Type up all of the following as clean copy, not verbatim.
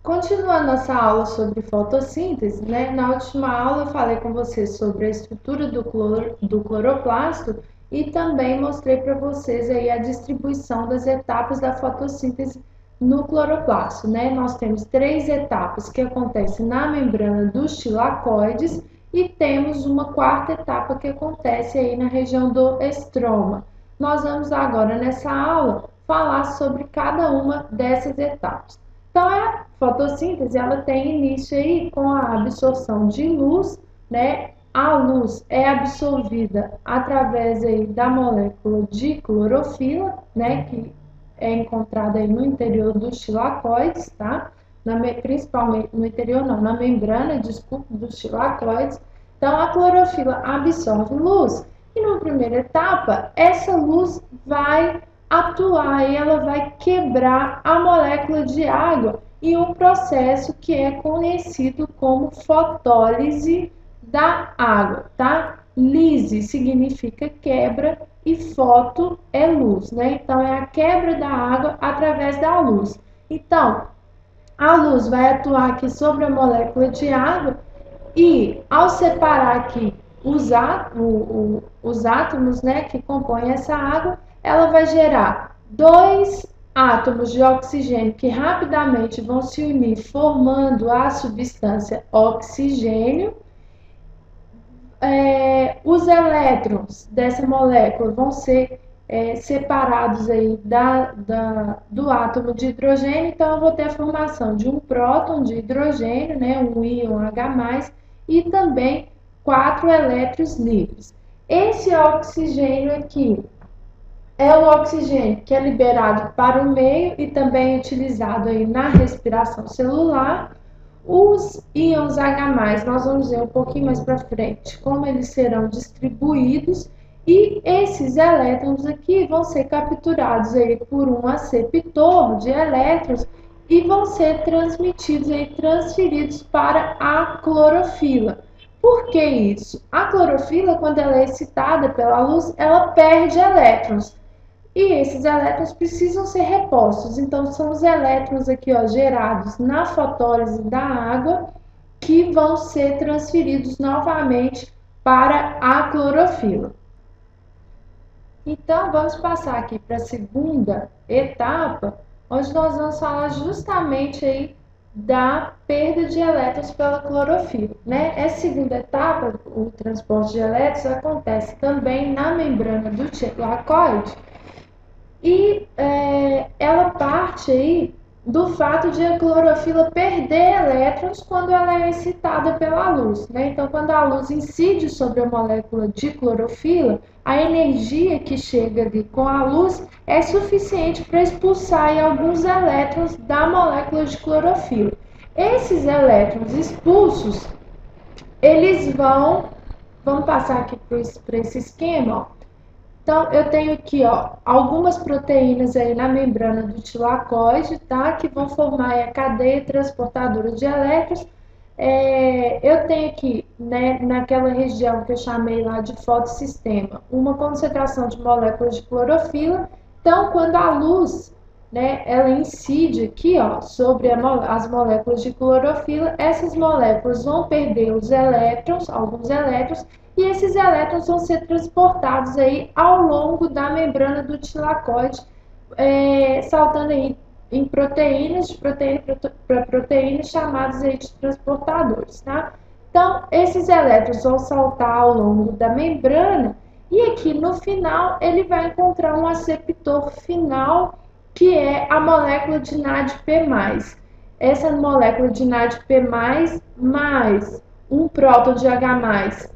Continuando nossa aula sobre fotossíntese, né? Na última aula eu falei com vocês sobre a estrutura do cloroplasto e também mostrei para vocês aí a distribuição das etapas da fotossíntese no cloroplasto, né? Nós temos três etapas que acontecem na membrana dos tilacoides e temos uma quarta etapa que acontece aí na região do estroma. Nós vamos agora nessa aula falar sobre cada uma dessas etapas. Então, a fotossíntese ela tem início aí com a absorção de luz, né? A luz é absorvida através aí da molécula de clorofila, né? Que é encontrada aí no interior dos tilacoides, tá? Principalmente no interior, não, na membrana, desculpa, dos tilacoides. Então, a clorofila absorve luz e, na primeira etapa, essa luz vai atuar e ela vai quebrar a molécula de água em um processo que é conhecido como fotólise da água, tá? Lise significa quebra e foto é luz, né? Então é a quebra da água através da luz. Então, a luz vai atuar aqui sobre a molécula de água e ao separar aqui os átomos, né, que compõem essa água, ela vai gerar dois átomos de oxigênio que rapidamente vão se unir formando a substância oxigênio. Os elétrons dessa molécula vão ser separados aí do átomo de hidrogênio, então eu vou ter a formação de um próton de hidrogênio, né, um íon H+, e também 4 elétrons livres. Esse oxigênio aqui é o oxigênio que é liberado para o meio e também utilizado aí na respiração celular. Os íons H+, nós vamos ver um pouquinho mais para frente como eles serão distribuídos e esses elétrons aqui vão ser capturados aí por um aceptor de elétrons e vão ser transmitidos aí, transferidos para a clorofila. Por que isso? A clorofila, quando ela é excitada pela luz, ela perde elétrons. E esses elétrons precisam ser repostos. Então, são os elétrons aqui, ó, gerados na fotólise da água que vão ser transferidos novamente para a clorofila. Então, vamos passar aqui para a segunda etapa, onde nós vamos falar justamente aí da perda de elétrons pela clorofila, né? Essa segunda etapa, o transporte de elétrons, acontece também na membrana do tilacoide e ela parte aí do fato de a clorofila perder elétrons quando ela é excitada pela luz, né? Então, quando a luz incide sobre a molécula de clorofila, a energia que chega ali com a luz é suficiente para expulsar aí alguns elétrons da molécula de clorofila. Esses elétrons expulsos, eles vamos passar aqui para esse esquema, ó. Então, eu tenho aqui, ó, algumas proteínas aí na membrana do tilacoide, tá? Que vão formar a cadeia transportadora de elétrons. Eu tenho aqui, né, naquela região que eu chamei lá de fotossistema, uma concentração de moléculas de clorofila. Então, quando a luz, né, ela incide aqui, ó, sobre as moléculas de clorofila, essas moléculas vão perder os elétrons, alguns elétrons, e esses elétrons vão ser transportados aí ao longo da membrana do tilacoide, saltando aí em proteínas, de proteína para proteína, chamados aí de transportadores, tá? Então, esses elétrons vão saltar ao longo da membrana e aqui no final ele vai encontrar um aceptor final, que é a molécula de NADP+. Essa molécula de NADP+, mais um próton de H+,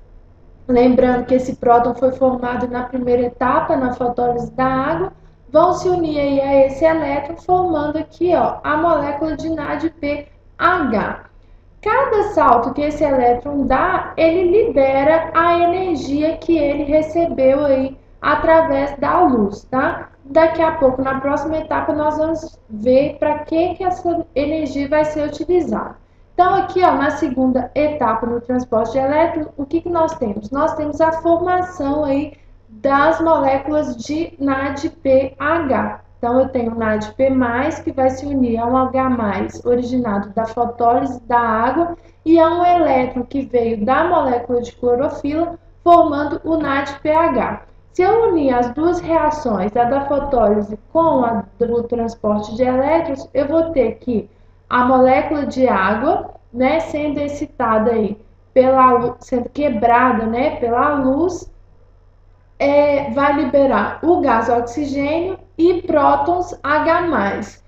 lembrando que esse próton foi formado na primeira etapa, na fotólise da água, vão se unir aí a esse elétron, formando aqui, ó, a molécula de NADPH. Cada salto que esse elétron dá, ele libera a energia que ele recebeu aí através da luz, tá? Daqui a pouco, na próxima etapa, nós vamos ver para que essa energia vai ser utilizada. Então, aqui, ó, na segunda etapa no transporte de elétrons, o que nós temos? Nós temos a formação aí das moléculas de NADPH. Então, eu tenho o NADP+, que vai se unir a um H+, originado da fotólise da água, e a um elétron que veio da molécula de clorofila, formando o NADPH. Se eu unir as duas reações, a da fotólise com a do transporte de elétrons, eu vou ter que a molécula de água, né, sendo excitada aí sendo quebrada, né, pela luz, vai liberar o gás oxigênio e prótons H+.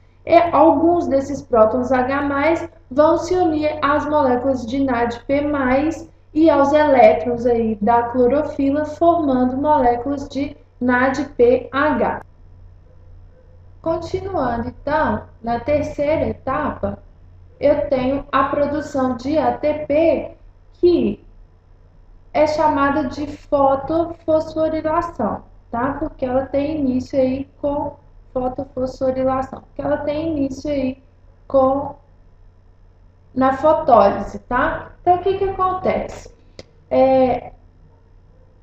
Alguns desses prótons H+, vão se unir às moléculas de NADP+, e aos elétrons aí da clorofila, formando moléculas de NADPH. Continuando, então, na terceira etapa, eu tenho a produção de ATP, que é chamada de fotofosforilação, tá? Porque ela tem início aí com fotofosforilação, porque ela tem início aí na fotólise, tá? Então, o que acontece?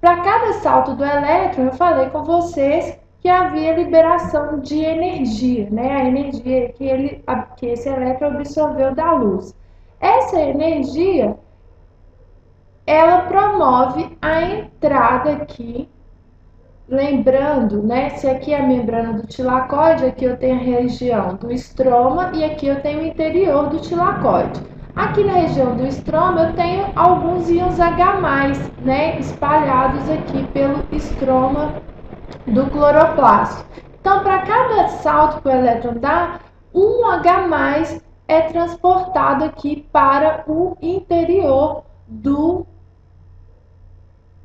Para cada salto do elétron, eu falei com vocês que havia liberação de energia, né? A energia que esse elétron absorveu da luz. Essa energia, ela promove a entrada aqui, lembrando, né? Se aqui é a membrana do tilacoide, aqui eu tenho a região do estroma e aqui eu tenho o interior do tilacoide. Aqui na região do estroma eu tenho alguns íons H+, né? Espalhados aqui pelo estroma do cloroplasto. Então, para cada salto que o elétron dá, um H+ é transportado aqui para o interior do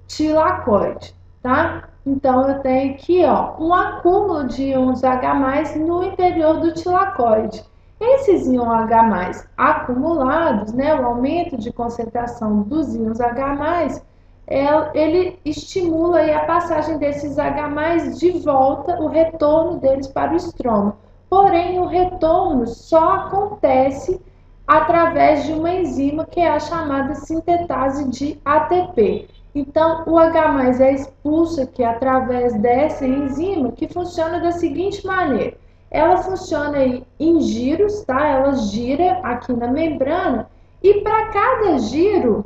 tilacoide, tá? Então, eu tenho aqui, ó, um acúmulo de íons H+ no interior do tilacoide. Esses íons H+ acumulados, né, o aumento de concentração dos íons H+, ele estimula aí a passagem desses H+ de volta, o retorno deles para o estroma. Porém, o retorno só acontece através de uma enzima que é a chamada sintetase de ATP. Então, o H+ é expulso aqui através dessa enzima, que funciona da seguinte maneira. Ela funciona aí em giros, tá? Ela gira aqui na membrana e para cada giro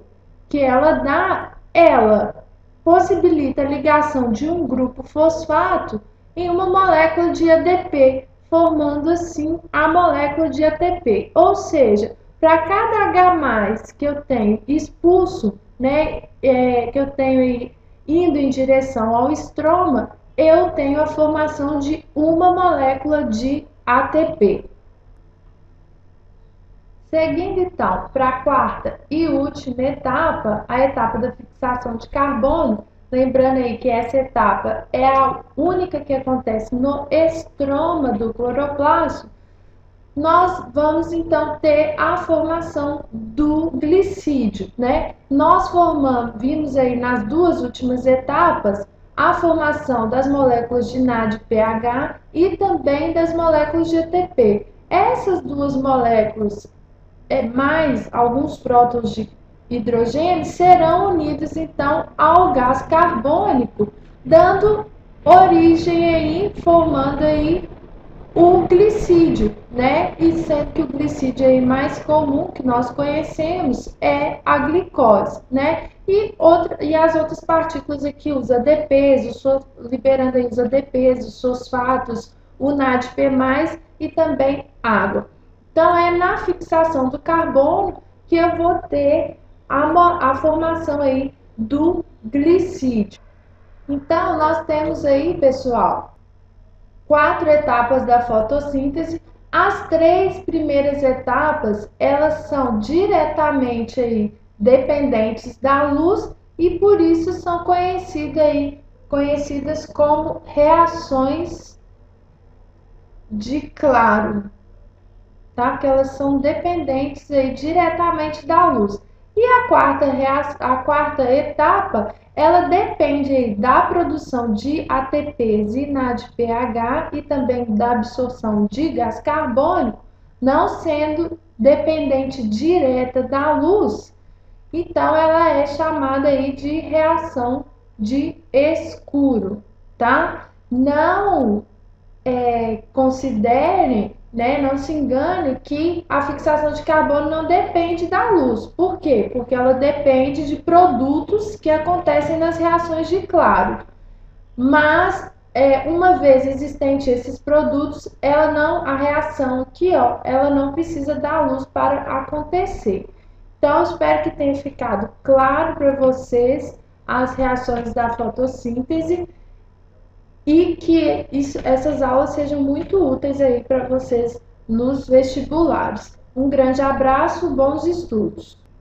que ela dá, ela possibilita a ligação de um grupo fosfato em uma molécula de ADP, formando assim a molécula de ATP. Ou seja, para cada H+ que eu tenho expulso, né, que eu tenho indo em direção ao estroma, eu tenho a formação de uma molécula de ATP. Seguindo então para a quarta e última etapa, a etapa da fixação de carbono, lembrando aí que essa etapa é a única que acontece no estroma do cloroplasto, nós vamos então ter a formação do glicídio, né? Nós vimos aí nas duas últimas etapas a formação das moléculas de NADPH e também das moléculas de ATP. Essas duas moléculas, mais alguns prótons de hidrogênio, serão unidos então ao gás carbônico, dando origem aí, formando aí o glicídio, né? E sendo que o glicídio aí mais comum que nós conhecemos é a glicose, né? E as outras partículas aqui, os ADPs, liberando aí os ADPs, os fosfatos, o NADP+, e também água. Então, é na fixação do carbono que eu vou ter a formação aí do glicídio. Então, nós temos aí, pessoal, 4 etapas da fotossíntese. As 3 primeiras etapas, elas são diretamente aí dependentes da luz e por isso são conhecidas como reações de claro, tá? Que elas são dependentes aí diretamente da luz. E a quarta etapa, ela depende aí da produção de ATPs e NADPH e também da absorção de gás carbônico, não sendo dependente direta da luz. Então, ela é chamada aí de reação de escuro, tá? Não considere, né, não se engane que a fixação de carbono não depende da luz. Por quê? Porque ela depende de produtos que acontecem nas reações de claro. Mas uma vez existente esses produtos, a reação aqui, ó, ela não precisa da luz para acontecer. Então, espero que tenha ficado claro para vocês as reações da fotossíntese e que essas aulas sejam muito úteis aí para vocês nos vestibulares. Um grande abraço, bons estudos!